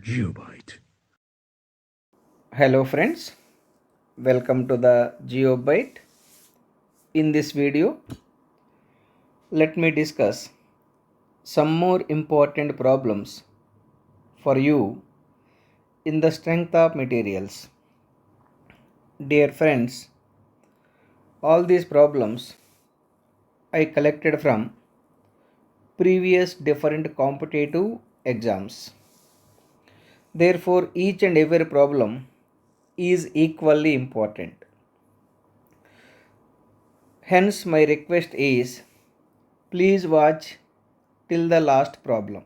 Geobyte. Hello friends, welcome to the GeoByte. In this video, let me discuss some more important problems for you in the strength of materials. Dear friends, all these problems I collected from previous different competitive exams. Therefore, each and every problem is equally important. Hence, my request is please watch till the last problem.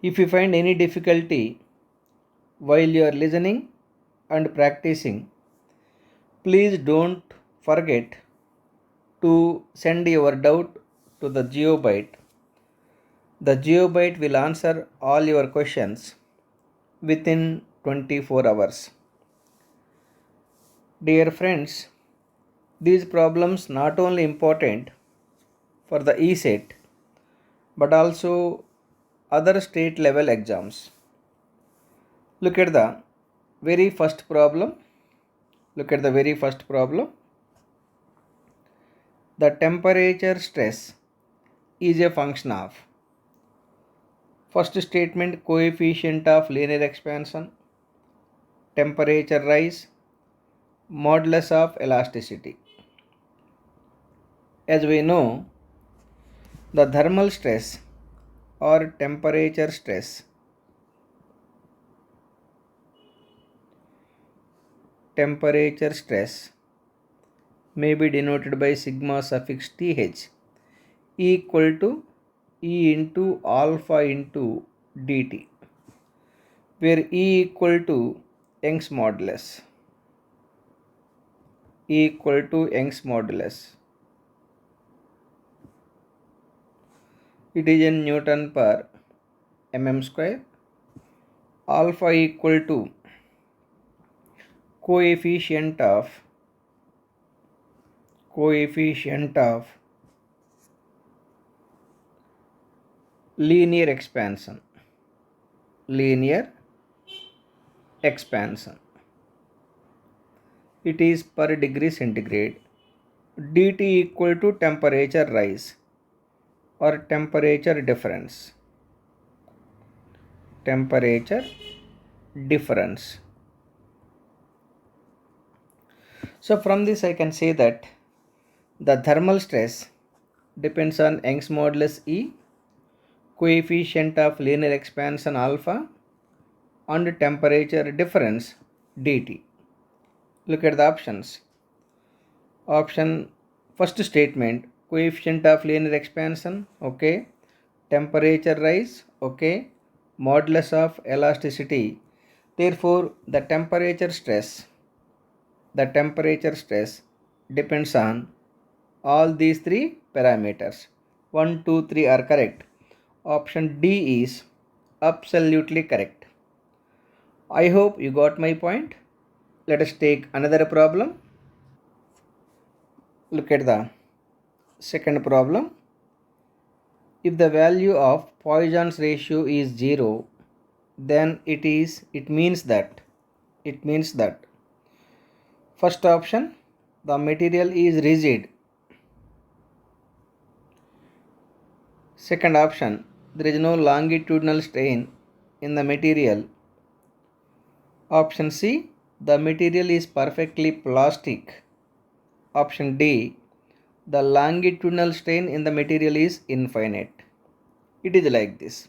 If you find any difficulty while you are listening and practicing, please don't forget to send your doubt to the GeoByte. The GeoByte will answer all your questions within 24 hours. Dear friends, these problems not only important for the ESET but also other state level exams. Look at the very first problem. Look at the very first problem. The temperature stress is a function of first statement coefficient of linear expansion, temperature rise, modulus of elasticity. As we know, the thermal stress or temperature stress may be denoted by sigma suffix th equal to E into alpha into dt, where E equal to Young's modulus. E equal to Young's modulus. It is in Newton per mm square. Alpha equal to coefficient of linear expansion. Linear expansion. It is per degree centigrade. dt equal to temperature rise or temperature difference. Temperature difference. So from this I can say that the thermal stress depends on Young's modulus E, coefficient of linear expansion alpha, and temperature difference dt. Look at the options. Option first statement, coefficient of linear expansion, okay, temperature rise, okay, modulus of elasticity. Therefore, the temperature stress depends on all these three parameters. 1, 2, 3 are correct. Option D is absolutely correct. I hope you got my point. Let us take another problem. Look at the second problem. If the value of Poisson's ratio is 0, then it means that first option, the material is rigid. Second option, there is no longitudinal strain in the material. Option C, the material is perfectly plastic. Option D, the longitudinal strain in the material is infinite. It is like this.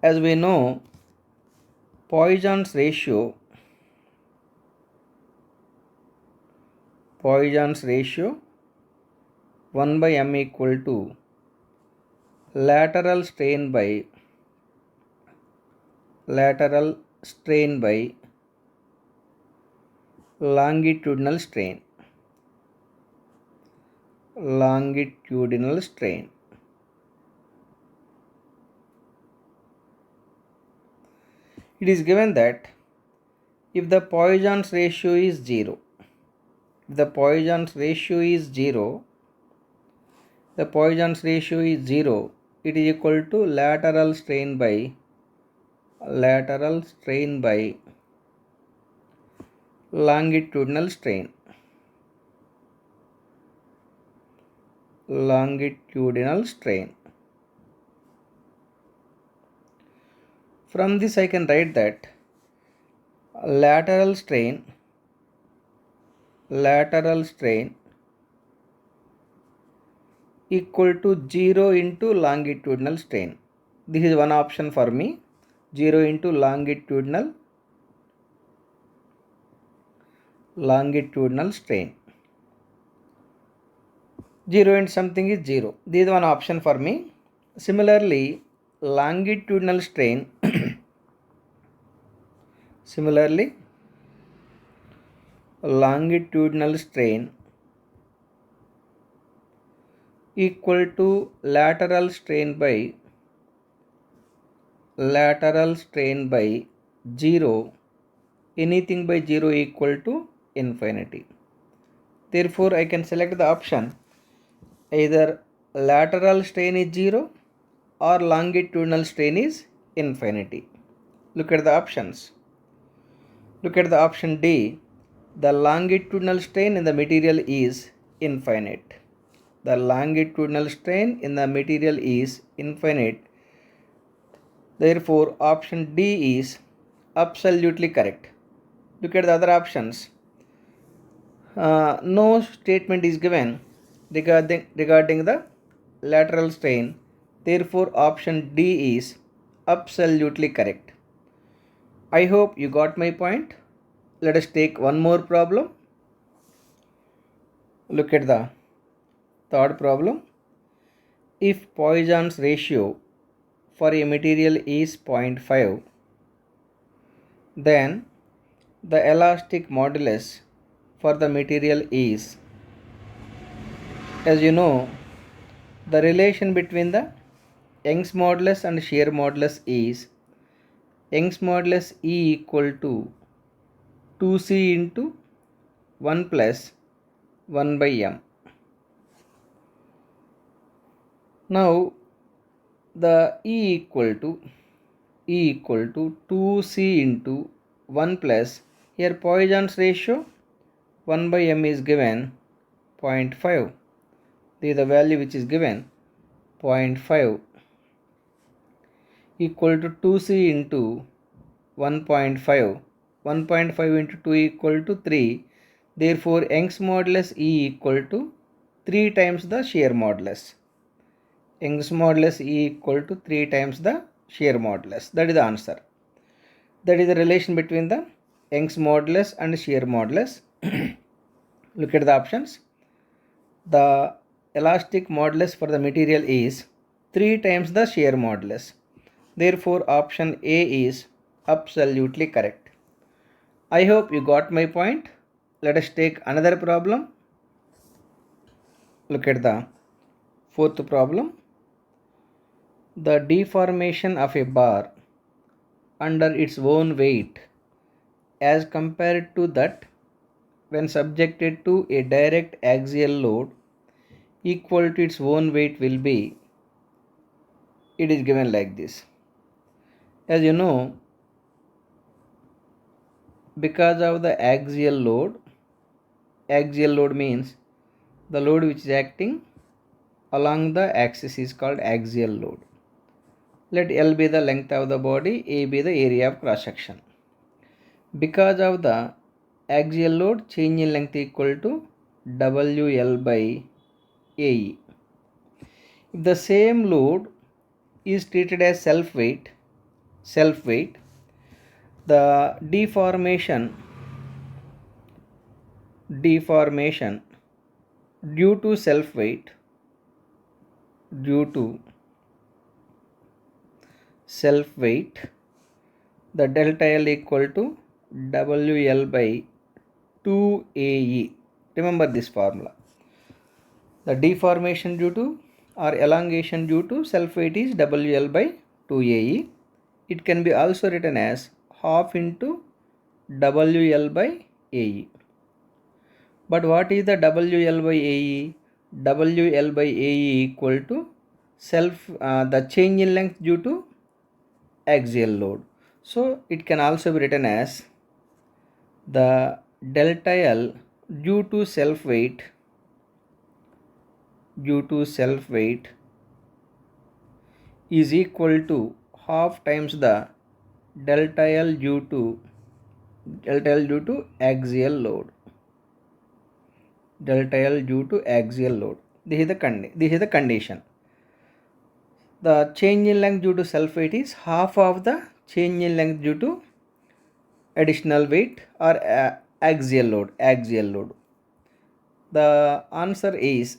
As we know, Poisson's ratio 1 by m equal to lateral strain by longitudinal strain. It is given that if the Poisson's ratio is 0, the Poisson's ratio is 0, it is equal to lateral strain by lateral strain by longitudinal strain. Longitudinal strain. From this I can write that lateral strain equal to 0 into longitudinal strain. This is one option for me. 0 into longitudinal strain. 0 and something is 0. This is one option for me. Similarly, longitudinal strain equal to lateral strain by 0, anything by 0 equal to infinity. Therefore, I can select the option either lateral strain is 0 or longitudinal strain is infinity. Look at the options. Look at the option D. The longitudinal strain in the material is infinite. The longitudinal strain in the material is infinite. Therefore, option D is absolutely correct. Look at the other options. No statement is given regarding the lateral strain. Therefore, option D is absolutely correct. I hope you got my point. Let us take one more problem. Look at the third problem. If Poisson's ratio for a material is 0.5, then the elastic modulus for the material is, as you know, the relation between the Young's modulus and shear modulus is Young's modulus E equal to 2C into 1 plus 1 by m. Now the E equal to 2C into 1 plus, here Poisson's ratio 1 by m is given 0.5. This is the value which is given 0.5 equal to 2C into 1.5. 1.5 into 2 equal to 3. Therefore, Young's modulus E equal to 3 times the shear modulus. Young's modulus E equal to 3 times the shear modulus. That is the answer. That is the relation between the Young's modulus and shear modulus. Look at the options. The elastic modulus for the material is 3 times the shear modulus. Therefore, option A is absolutely correct. I hope you got my point. Let us take another problem. Look at the fourth problem. The deformation of a bar under its own weight as compared to that when subjected to a direct axial load equal to its own weight will be, it is given like this. As you know, because of the axial load means the load which is acting along the axis is called axial load. Let L be the length of the body, A be the area of cross section. Because of the axial load, change in length equal to WL by AE. If the same load is treated as self weight, the deformation due to self weight, the delta L equal to WL by 2AE. Remember this formula. The deformation due to or elongation due to self weight is WL by 2AE. It can be also written as half into WL by AE. But what is the WL by AE? WL by AE equal to the change in length due to axial load. So it can also be written as the delta L due to self weight is equal to half times the delta L due to axial load. Delta L due to axial load. This is the condition. The change in length due to self weight is half of the change in length due to additional weight or axial load. The answer is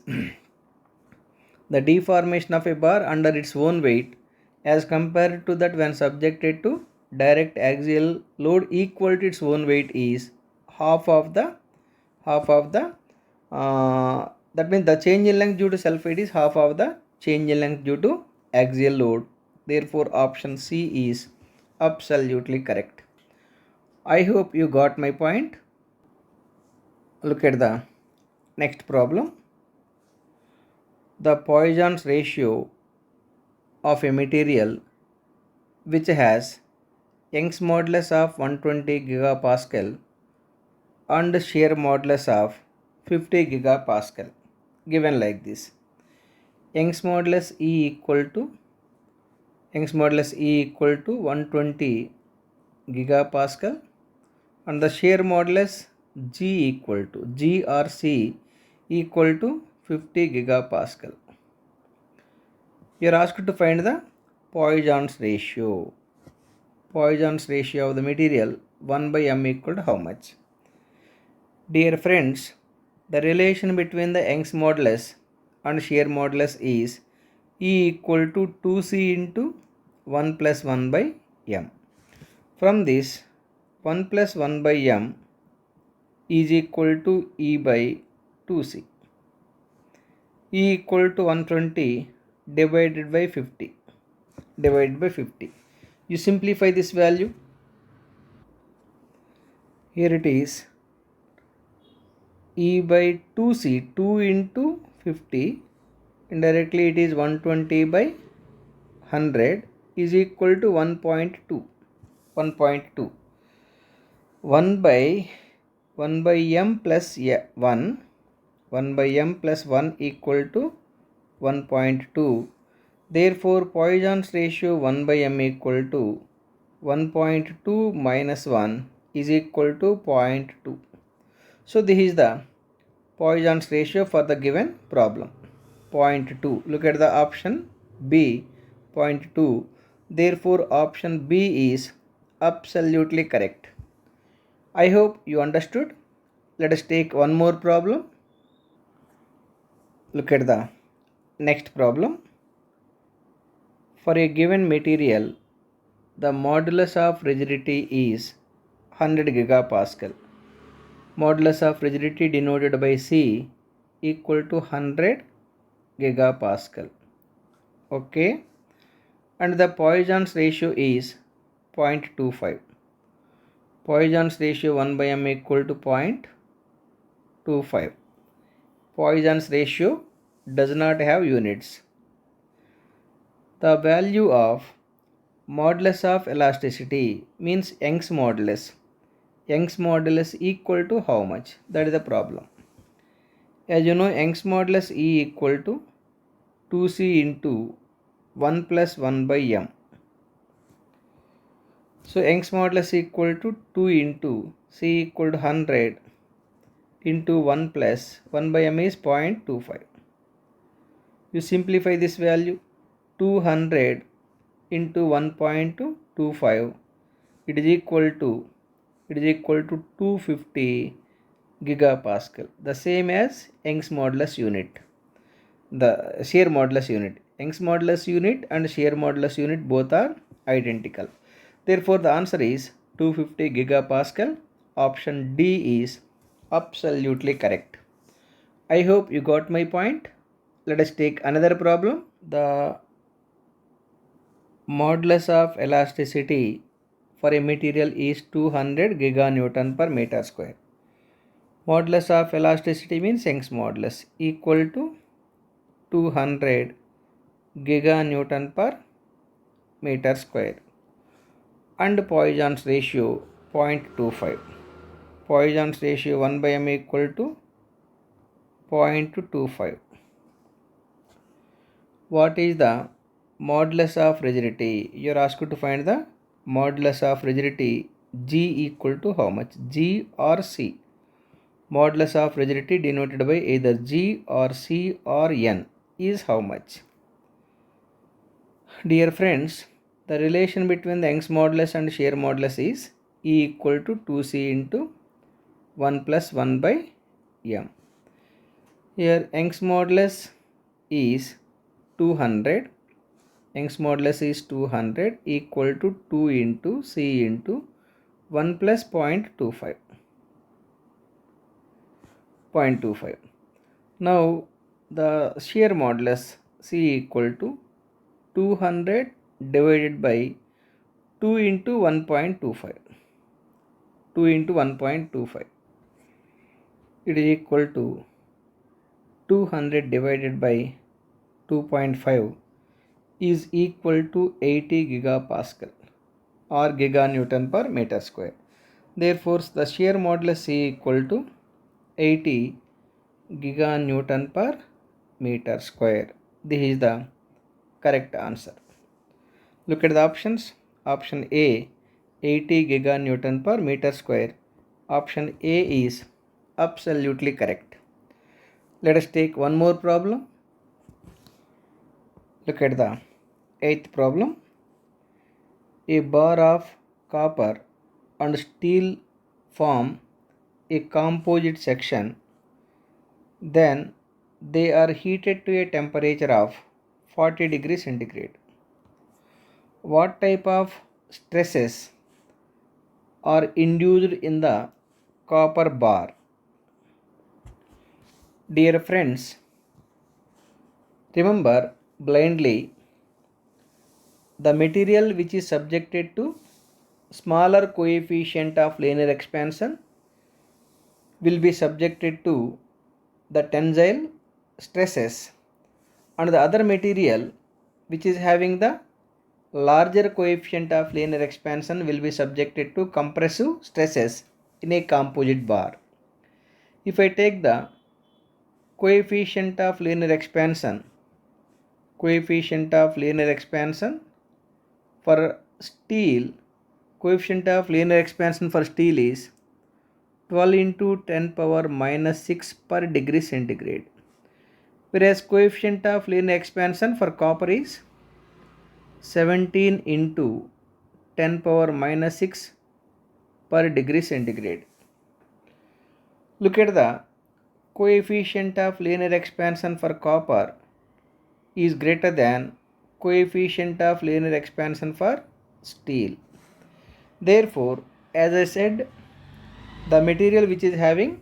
the deformation of a bar under its own weight as compared to that when subjected to direct axial load equal to its own weight is half of the that means the change in length due to self weight is half of the change in length due to axial load. Therefore option C is absolutely correct. I hope you got my point. Look at the next problem. The Poisson's ratio of a material which has Young's modulus of 120 gigapascal and shear modulus of 50 gigapascal given like this. Young's modulus E equal to 120 gigapascal and the shear modulus G or C equal to 50 gigapascal. You are asked to find the Poisson's ratio. Poisson's ratio of the material 1 by m equal to how much? Dear friends, the relation between the Young's modulus and shear modulus is E equal to 2C into 1 plus 1 by m. From this, 1 plus 1 by m is equal to E by 2C. E equal to 120 divided by 50. You simplify this value. Here it is E by 2C, 2 into 50, indirectly it is 120 by 100 is equal to 1.2. 1 by m plus 1 equal to 1.2. Therefore, Poisson's ratio 1 by m equal to 1.2 minus 1 is equal to 0.2. So this is the Poisson's ratio for the given problem. 0.2. Look at the option B, 0.2. Therefore, option B is absolutely correct. I hope you understood. Let us take one more problem. Look at the next problem. For a given material, the modulus of rigidity is 100 gigapascal. Modulus of rigidity denoted by C equal to 100 gigapascal. Okay. And the Poisson's ratio is 0.25. Poisson's ratio 1 by m equal to 0.25. Poisson's ratio does not have units. The value of modulus of elasticity means Young's modulus. Young's modulus equal to how much? That is the problem. As you know, Young's modulus E equal to 2C into 1 plus 1 by m. So Young's modulus equal to 2 into C equal to 100 into 1 plus 1 by m is 0.25. You simplify this value. 200 into 1.25, it is equal to 250 gigapascal, the same as Young's modulus unit, the shear modulus unit. Young's modulus unit and shear modulus unit both are identical. Therefore, the answer is 250 gigapascal. Option D is absolutely correct. I hope you got my point. Let us take another problem. The modulus of elasticity for a material is 200 giganewton per meter square. Modulus of elasticity means Young's modulus equal to 200 giganewton per meter square. and Poisson's ratio 0.25. Poisson's ratio 1 by m equal to 0.25. What is the modulus of rigidity? You are asked to find the modulus of rigidity. G equal to how much? G or C? Modulus of rigidity denoted by either G or C or N is how much? Dear friends, the relation between the Young's modulus and shear modulus is E equal to 2C into 1 plus 1 by m. Here Young's modulus is 200. Young's modulus is 200 equal to 2 into C into 1 plus 0.25. 0.25. Now the shear modulus C equal to 200 divided by 2 into 1.25. 2 into 1.25. It is equal to 200 divided by 2.5 is equal to 80 gigapascal or giganewton per meter square. Therefore, the shear modulus C equal to 80 giganewton per meter square. This is the correct answer. Look at the options. Option A 80 giganewton per meter square. Option A is absolutely correct. Let us take one more problem. Look at the 8th problem. A bar of copper and steel form a composite section. Then they are heated to a temperature of 40 degrees centigrade. What type of stresses are induced in the copper bar? Dear friends, remember blindly the material which is subjected to smaller coefficient of linear expansion will be subjected to the tensile stresses, and the other material which is having the larger coefficient of linear expansion will be subjected to compressive stresses in a composite bar. If I take the coefficient of linear expansion for steel, coefficient of linear expansion for steel is 12 into 10 power minus 6 per degree centigrade, whereas coefficient of linear expansion for copper is 17 into 10 power minus 6 per degree centigrade. Look at the coefficient of linear expansion for copper is greater than coefficient of linear expansion for steel. Therefore, as I said, the material which is having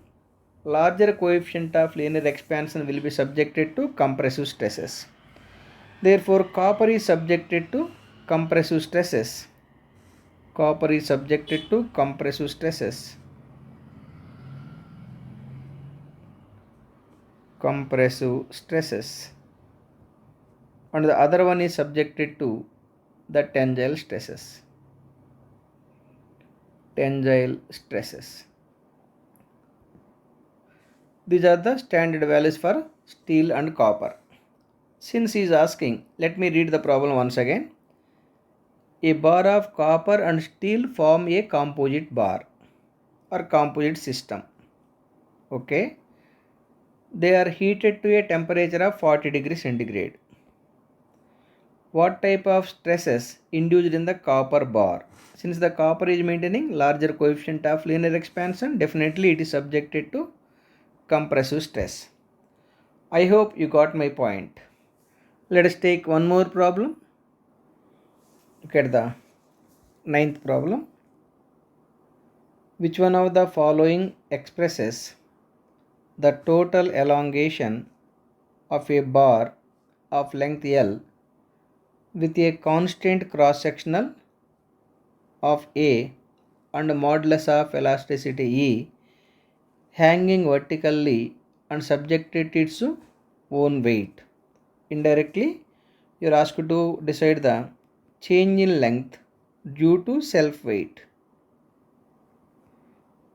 larger coefficient of linear expansion will be subjected to compressive stresses. Therefore, copper is subjected to compressive stresses. Copper is subjected to compressive stresses. Compressive stresses. And the other one is subjected to the tensile stresses. Tensile stresses. These are the standard values for steel and copper. Since he is asking, let me read the problem once again. A bar of copper and steel form a composite bar or composite system. Okay. They are heated to a temperature of 40 degrees centigrade. What type of stresses induced in the copper bar? Since the copper is maintaining larger coefficient of linear expansion, definitely it is subjected to compressive stress. I hope you got my point. Let us take one more problem. Look at the 9th problem. Which one of the following expresses the total elongation of a bar of length L with a constant cross-sectional of A and modulus of elasticity E hanging vertically and subjected to its own weight? Indirectly, you are asked to decide the change in length due to self weight.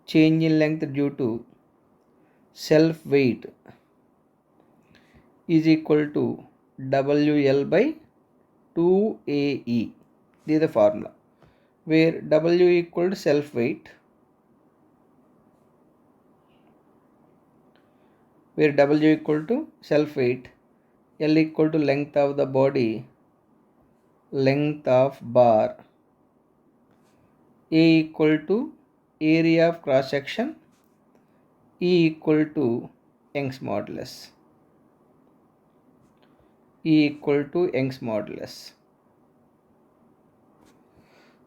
Change in length due to self weight is equal to WL by 2AE. This is the formula where W equal to self weight, L equal to length of the body, length of bar, A equal to area of cross section, E equal to Young's modulus.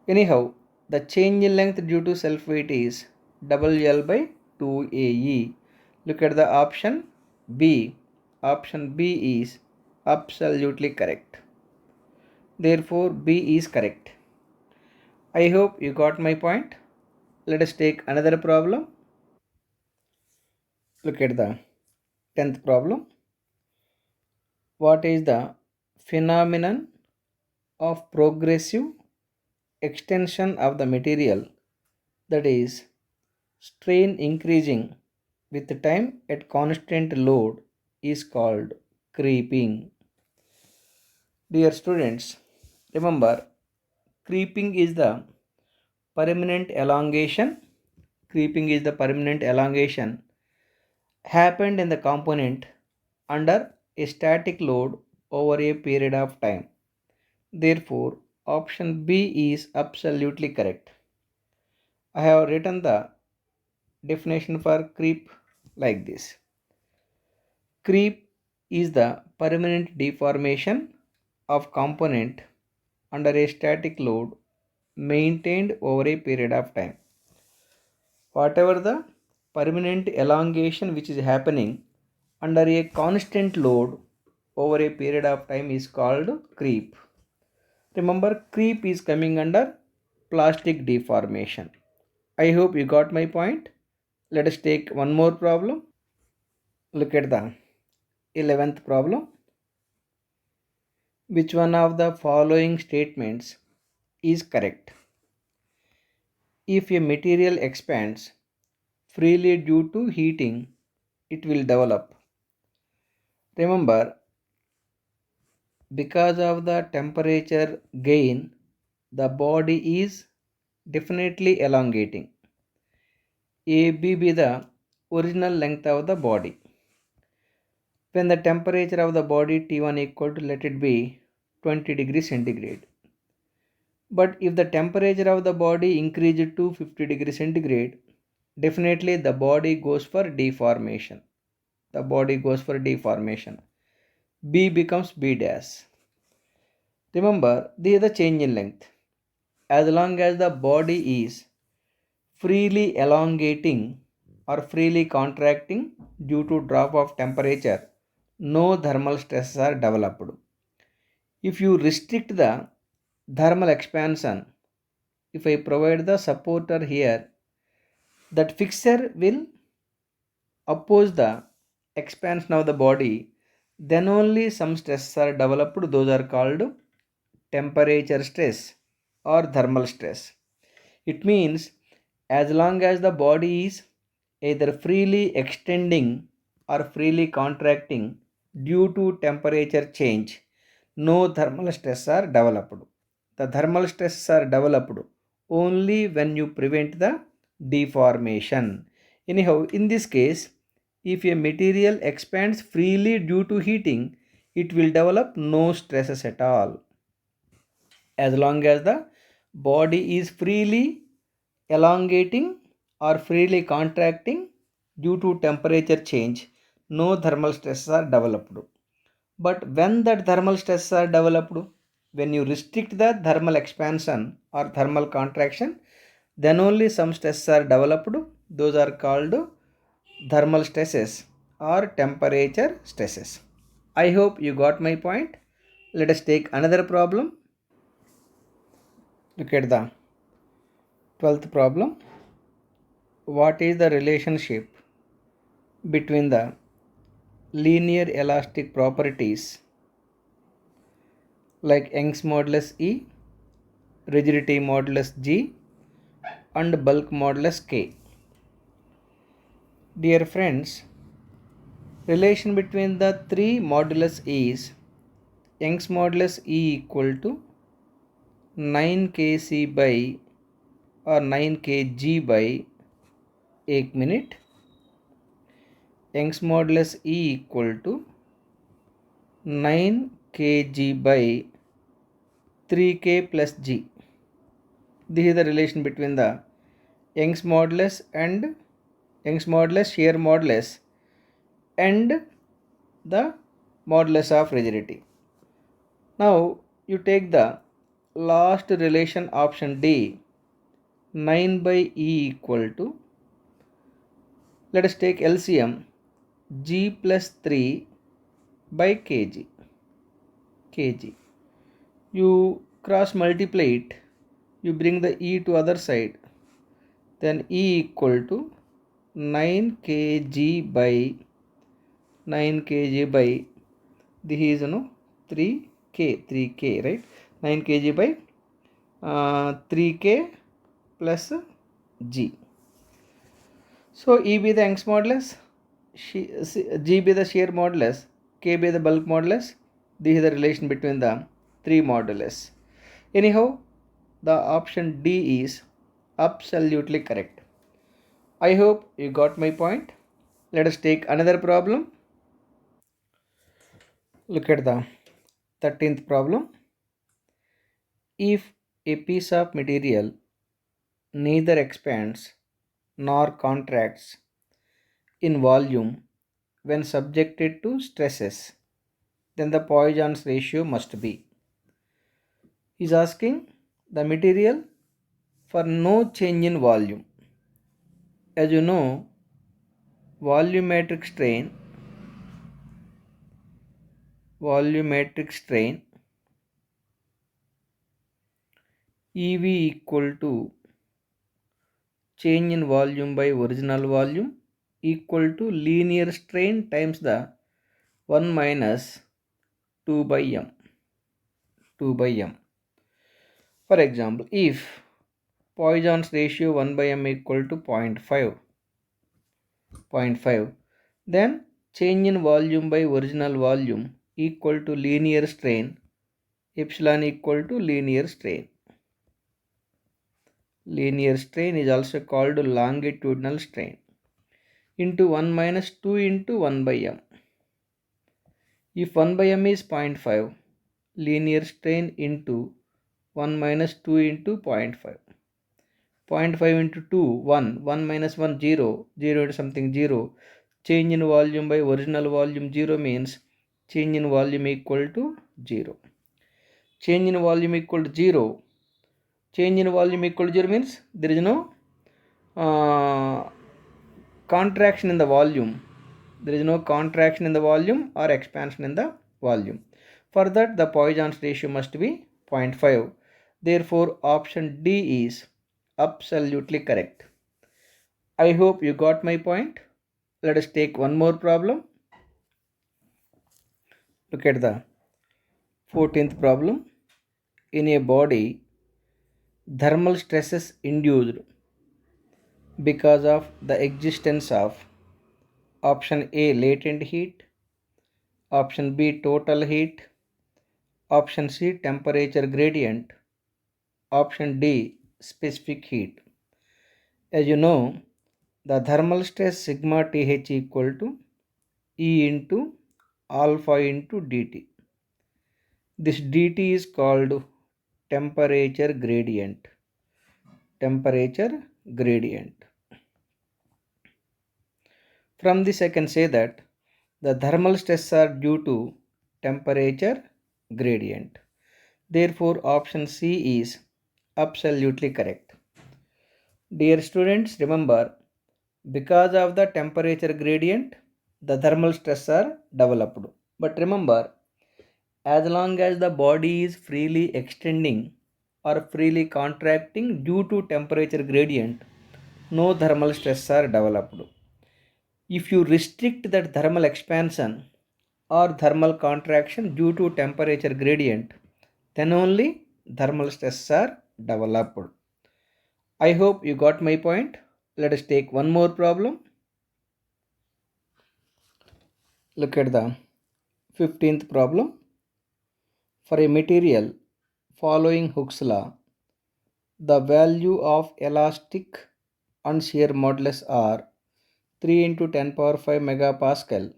Anyhow, the change in length due to self weight is WL by 2AE. Look at the option B. Option B is absolutely correct. Therefore, B is correct. I hope you got my point. Let us take another problem. Look at the 10th problem. What is the phenomenon of progressive extension of the material, that is strain increasing with time at constant load, is called creeping? Dear students, remember, creeping is the permanent elongation. Happened in the component under a static load over a period of time. Therefore, option B is absolutely correct. I have written the definition for creep like this. Creep is the permanent deformation of component under a static load maintained over a period of time. Whatever the permanent elongation which is happening under a constant load over a period of time is called creep. Remember, creep is coming under plastic deformation. I hope you got my point. Let us take one more problem. Look at the 11th problem. Which one of the following statements is correct? If a material expands freely due to heating, it will develop. Remember, because of the temperature gain, the body is definitely elongating. AB be the original length of the body. When the temperature of the body T1 equal to, let it be 20 degrees centigrade. But if the temperature of the body increases to 50 degrees centigrade, definitely the body goes for deformation. B becomes B dash. Remember, this is the change in length. As long as the body is freely elongating or freely contracting due to drop of temperature, no thermal stresses are developed. If you restrict the thermal expansion, if I provide the supporter here, that fixture will oppose the expansion of the body, then only some stresses are developed. Those are called temperature stress or thermal stress. It means as long as the body is either freely extending or freely contracting due to temperature change, no thermal stress are developed. The thermal stresses are developed only when you prevent the deformation. Anyhow, in this case, if a material expands freely due to heating, it will develop no stresses at all. As long as the body is freely elongating or freely contracting due to temperature change, no thermal stresses are developed. But when that thermal stresses are developed, when you restrict the thermal expansion or thermal contraction, then only some stresses are developed. Those are called thermal stresses or temperature stresses. I hope you got my point. Let us take another problem. Look at the 12th problem. What is the relationship between the linear elastic properties like Young's modulus E rigidity modulus G and bulk modulus K. Dear friends, relation between the three modulus is Young's modulus E equal to 9 kc by or 9 kg by 1 minute. Young's modulus E equal to 9 kg by 3k plus g. This is the relation between the Young's modulus and Young's modulus, shear modulus, and the modulus of rigidity. Now you take the last relation, option D, 9 by E equal to, let us take LCM, G plus 3 by kg. You cross multiply it, you bring the E to other side, then E equal to 9 kg by this is 3k, right? 9 kg by 3k plus g. So E be the Young's modulus, G be the shear modulus, K be the bulk modulus. This is the relation between the three modulus. Anyhow, the option D is absolutely correct. I hope you got my point. Let us take another problem. Look at the 13th problem. If a piece of material neither expands nor contracts in volume when subjected to stresses, then the Poisson's ratio must be. He is asking the material for no change in volume. As you know, volumetric strain EV equal to change in volume by original volume equal to linear strain times the 1 minus 2 by m. For example, if Poisson's ratio 1 by m equal to 0.5, then change in volume by original volume equal to linear strain, epsilon equal to linear strain. Linear strain is also called longitudinal strain, into 1 minus 2 into 1 by m. If 1 by m is 0.5, linear strain into 1 minus 2 into 0.5. 0.5 into 2, 1. 1 minus 1, 0. 0 into something, 0. Change in volume by original volume 0 means change in volume equal to 0. Change in volume equal to 0. Change in volume equal to 0 means there is no contraction in the volume. There is no contraction in the volume or expansion in the volume. For that, the Poisson's ratio must be 0.5. Therefore, option D is absolutely correct. I hope you got my point. Let us take one more problem. Look at the 14th problem. In a body, thermal stresses induced because of the existence of option A, latent heat, option B, total heat, option C, temperature gradient, option D, specific heat. As you know, the thermal stress sigma Th equal to E into alpha into dt. This dt is called temperature gradient. From this I can say that the thermal stress are due to temperature gradient. Therefore, option C is absolutely correct. Dear students, remember, because of the temperature gradient, the thermal stress are developed. But remember, as long as the body is freely extending or freely contracting due to temperature gradient, no thermal stress are developed. If you restrict that thermal expansion or thermal contraction due to temperature gradient, then only thermal stress are developed. I hope you got my point. Let us take one more problem. Look at the 15th problem. For a material following Hooke's law, the value of elastic and shear modulus are 3 into 10 power 5 megapascal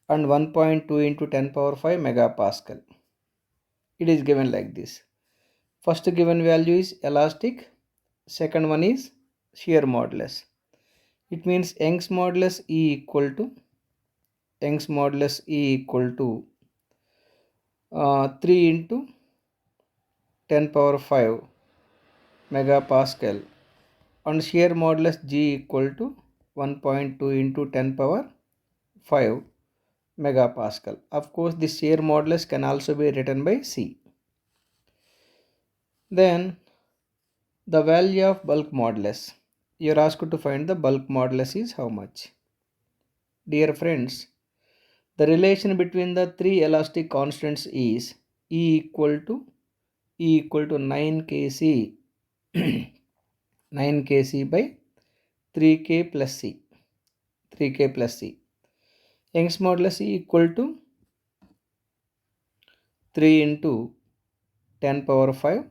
and 1.2 into 10 power 5 megapascal. It is given like this. First given value is elastic, second one is shear modulus. It means Young's modulus E equal to 3 into 10 power 5 megapascal and shear modulus G equal to 1.2 into 10 power 5 megapascal. Of course, this shear modulus can also be written by C. Then the value of bulk modulus. You are asked to find the bulk modulus is how much? Dear friends, the relation between the three elastic constants is E equal to 9 kc 9 kc by 3k plus c 3k plus c. Young's modulus E equal to 3 into 10 power 5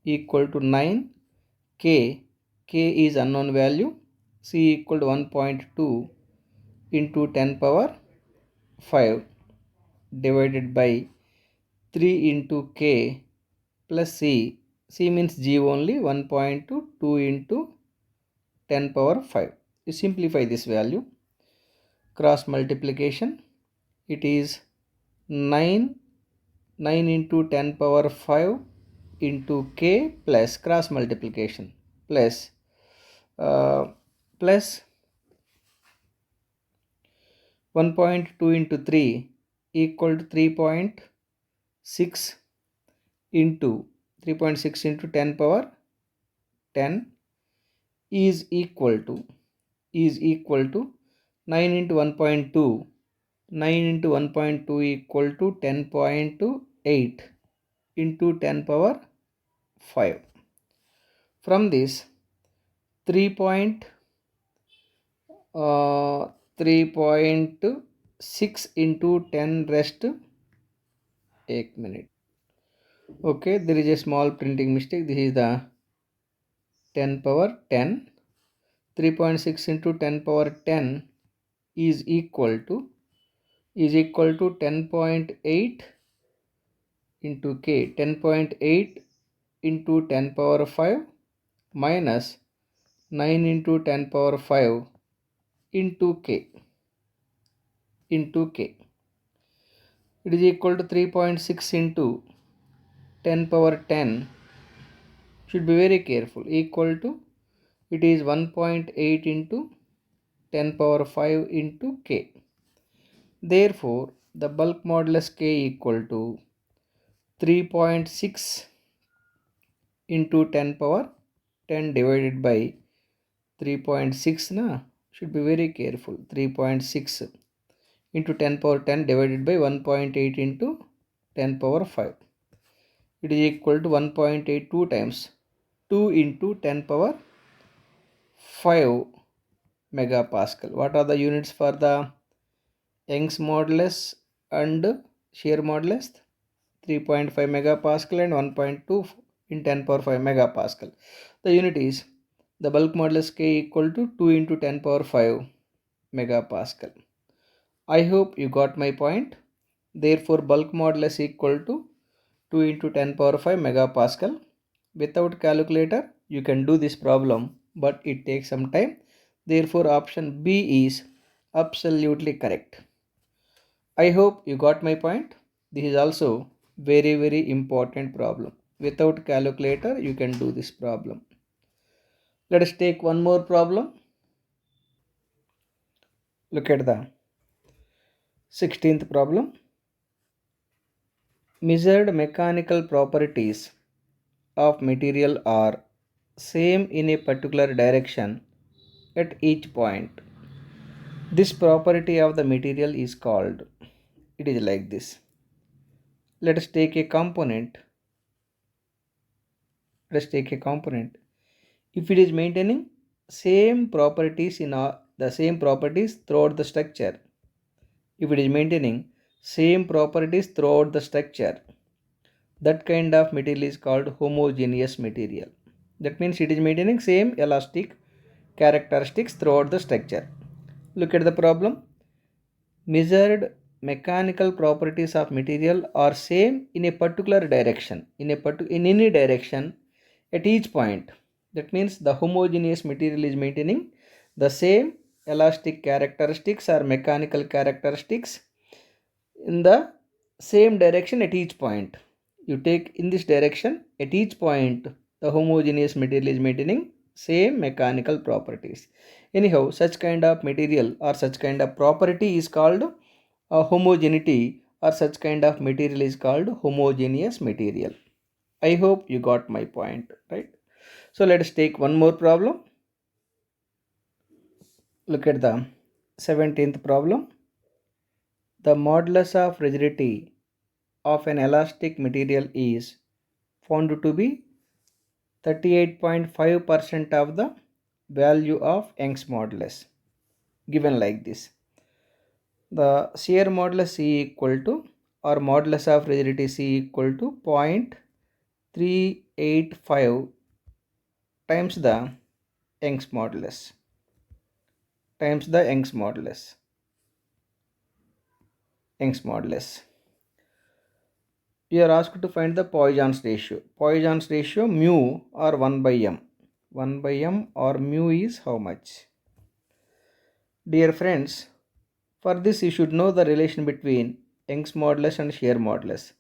equal to 9 k. K is unknown value. C equal to 1.2 into 10 power 5 divided by 3 into k plus c. C means G only, 1.2 into 10 power 5. You simplify this value. Cross multiplication. It is 9 into 10 power 5 into k plus cross multiplication plus plus 1.2 into 3 equal to 3.6 into 3.6 into 10 power 10 is equal to 9 into 1.2. 9 into 1.2 equal to 10.8 into 10 power 5. From this 3.6 into 10 rest 1 minute. Okay, there is a small printing mistake. This is the 10 power 10. 3.6 into 10 power 10 is equal to 10.8 into k. 10.8 into 10 power 5 minus 9 into 10 power 5 into k. It is equal to 3.6 into 10 power 10. Should be very careful. Equal to, it is 1.8 into 10 power 5 into k. Therefore, the bulk modulus k equal to 3.6 into 10 power 10 divided by 3.6 na. Should be very careful. 3.6 into 10 power 10 divided by 1.8 into 10 power 5. It is equal to 1.8 2 times 2 into 10 power 5 megapascal. What are the units for the Young's modulus and shear modulus? 3.5 megapascal and 1.2 in 10 power 5 megapascal. The unit is the bulk modulus k equal to 2 into 10 power 5 megapascal. I hope you got my point. Therefore, bulk modulus equal to 2 into 10 power 5 megapascal. Without calculator, you can do this problem, but it takes some time. Therefore, option B is absolutely correct. I hope you got my point. This is also very important problem. Without calculator, you can do this problem. Let us take one more problem. Look at the 16th problem. Measured mechanical properties of material are same in a particular direction at each point. This property of the material is called, it is like this. Let us take a component Let us take a component. If it is maintaining same properties in all the same properties throughout the structure, if it is maintaining same properties throughout the structure, that kind of material is called homogeneous material. That means it is maintaining same elastic characteristics throughout the structure. Look at the problem. Measured mechanical properties of material are same in a particular direction, in any direction at each point. That means the homogeneous material is maintaining the same elastic characteristics or mechanical characteristics in the same direction at each point. You take in this direction at each point, the homogeneous material is maintaining same mechanical properties. Anyhow, such kind of material or such kind of property is called homogeneity, or such kind of material is called homogeneous material. I hope you got my point, right? So let us take one more problem. Look at the 17th problem. The modulus of rigidity of an elastic material is found to be 38.5% of the value of Young's modulus, given like this. The shear modulus C equal to, or modulus of rigidity C equal to 0.385 times the Young's modulus, Young's modulus. You are asked to find the Poisson's ratio. Poisson's ratio mu or 1 by m. 1 by m or mu is how much? Dear friends, for this you should know the relation between Young's modulus and shear modulus.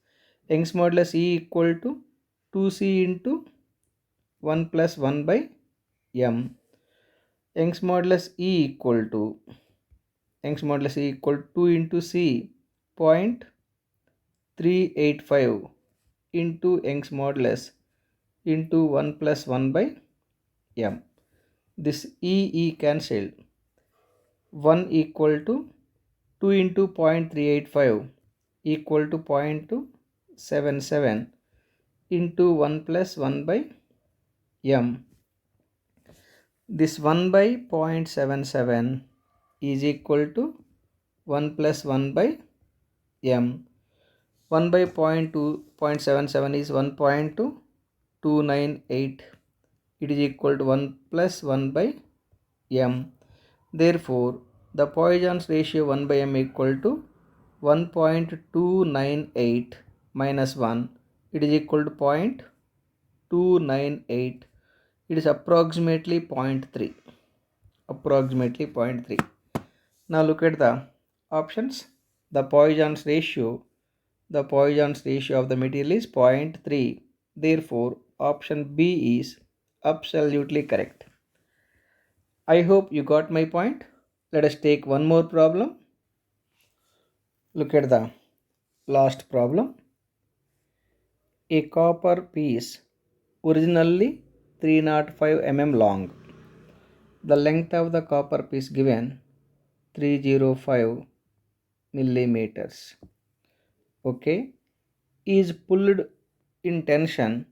Young's modulus E equal to 2c into 1 plus 1 by m. Young's modulus E equal to 2 into c 0.385 into Young's modulus into 1 plus 1 by m. This E cancelled. 1 equal to 2 into 0.385 equal to 0.77 into 1 plus 1 by m. This 1 by 0.77 is equal to 1 plus 1 by m. 1 by 0.77 is 1.298. It is equal to 1 plus 1 by m. Therefore, the Poisson's ratio 1 by m equal to 1.298 minus 1. It is equal to 0.298. It is approximately 0.3. Now look at the options. The Poisson's ratio of the material is 0.3. Therefore, option B is absolutely correct. I hope you got my point. Let us take one more problem. Look at the last problem. A copper piece, originally 305 mm long. The length of the copper piece given 305 millimeters. Okay, is pulled in tension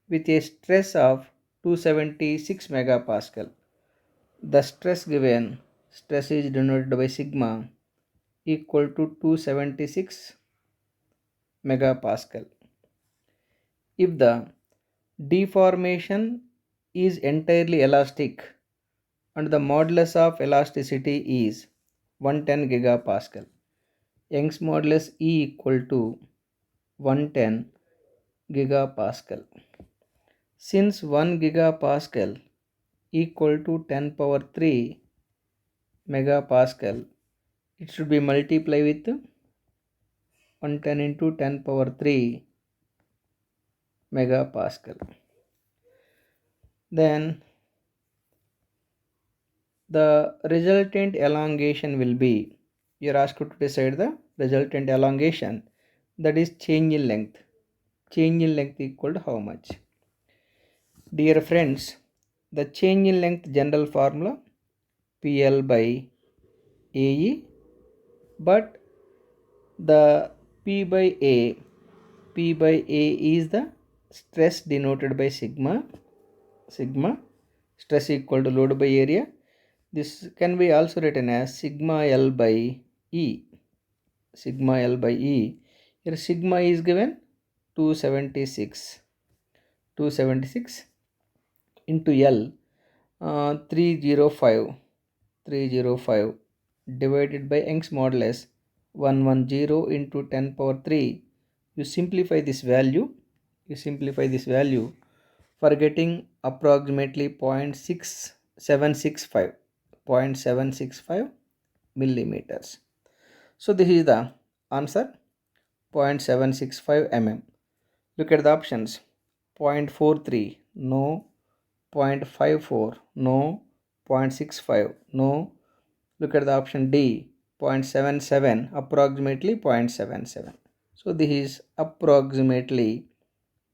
with a stress of 276 megapascal. The stress is denoted by sigma equal to 276 megapascal. If the deformation is entirely elastic and the modulus of elasticity is 110 gigapascal, Young's modulus E equal to 110 gigapascal. Since 1 gigapascal equal to 10 power 3 megapascal, it should be multiplied with 110 into 10 power 3 megapascal. Then the resultant elongation will be, you are asked to decide the resultant elongation, that is change in length. Change in length equal to how much? Dear friends, the change in length general formula PL by AE, but the P by A is the stress denoted by sigma, stress equal to load by area. This can be also written as sigma L by E. Sigma L by E. Here sigma is given 276. 276 into L, 305. 305 divided by Young's modulus 110 into 10 power 3. You simplify this value. For getting approximately 0.765 millimeters. So this is the answer, 0.765 mm. Look at the options. 0.43 no, 0.54 no, 0.65 no. Look at the option D, 0.77, approximately 0.77. So this is approximately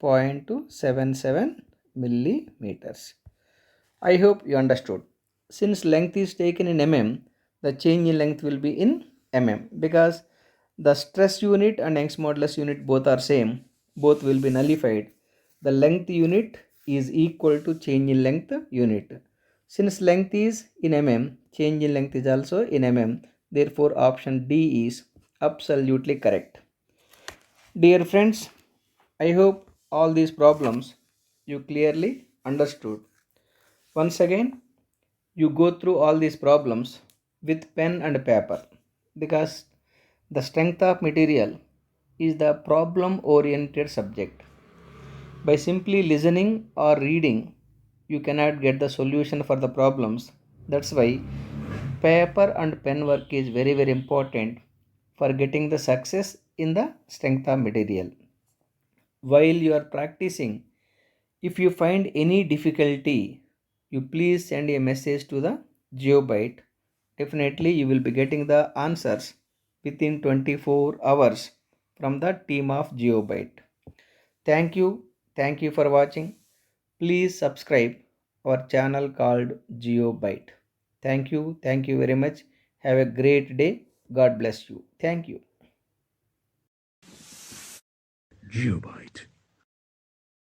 0.277 millimeters. I hope you understood. Since length is taken in mm, the change in length will be in mm, because the stress unit and Young's modulus unit both are same. Both will be nullified. The length unit is equal to change in length unit. Since length is in mm, change in length is also in mm. Therefore, option D is absolutely correct. Dear friends, I hope all these problems you clearly understood. Once again, you go through all these problems with pen and paper, because the strength of material is the problem oriented subject. By simply listening or reading, you cannot get the solution for the problems. That's why paper and pen work is very, very important for getting the success in the strength of material. While you are practicing, if you find any difficulty, you please send a message to the GeoByte. Definitely you will be getting the answers within 24 hours from the team of GeoByte. Thank you. Thank you for watching. Please subscribe our channel called GeoByte. Thank you. Thank you very much. Have a great day. God bless you. Thank you. GeoByte.